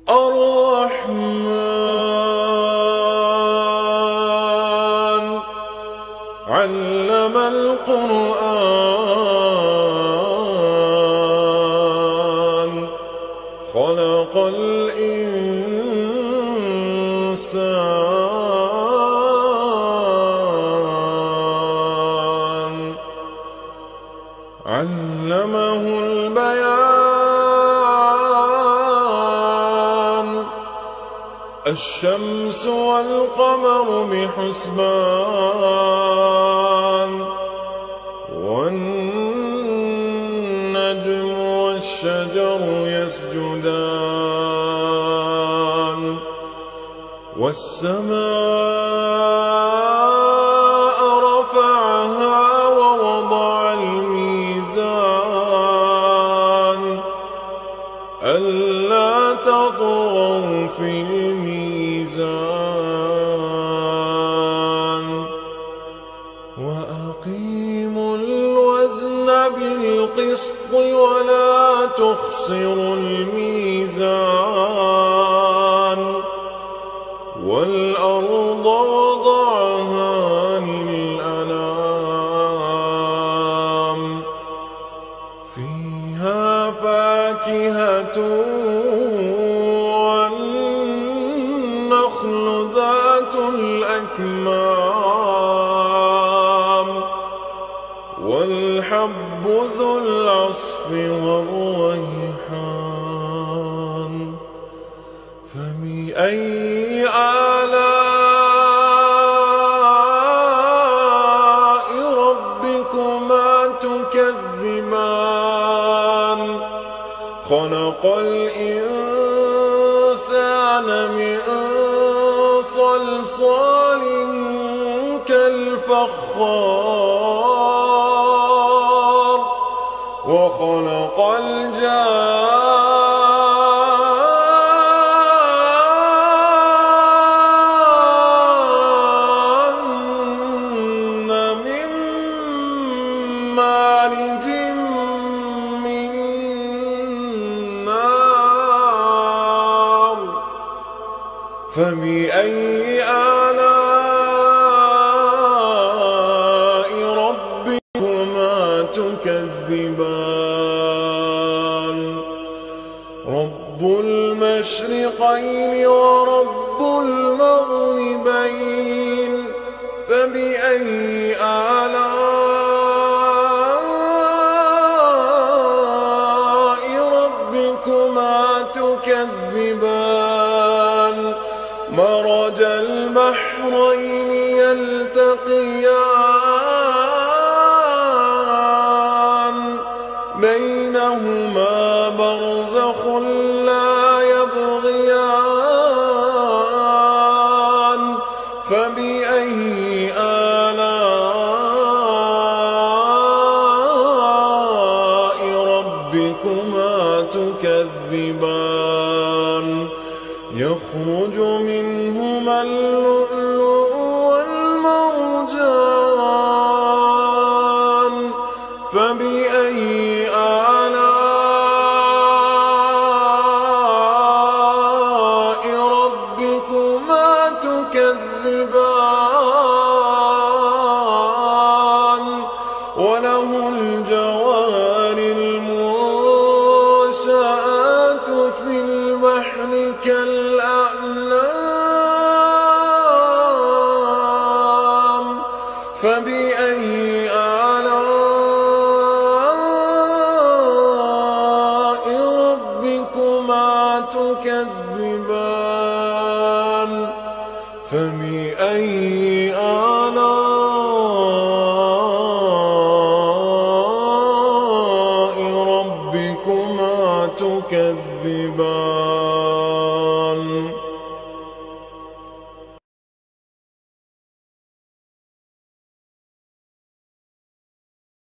الرحمن علم القرآن خلق الإنسان علمه البيان الشمس والقمر بحسبان والنجم والشجر يسجدان والسماء رفعها ووضع الميزان ألا تطغوا في الميزان وأقيموا الوزن بالقسط ولا تخسروا الميزان والأرض وضعها للأنام فيها فاكهة والنخل ذات الأكمام والحب ذو العصف والريحان فبأي آلاء ربكما تكذبان خلق الإنسان من صلصال كالفخار وخلق الجان من مارج من نار فبأي آلاء ربكما تكذبان رب المشرقين ورب المغربين فبأي آلاء ربكما تكذبان مرج البحرين يلتقيان بينهما برزخ لا يبغيان فبأي آلاء ربكما تكذبان يخرج منهما اللؤلؤ والمرجان فبأي آلاء ربكما تكذبان وله الجوار المنشآت في البحر كالأعلام فبأي آلاء ربكما تكذبان فبأي آلاء ربكما تكذبان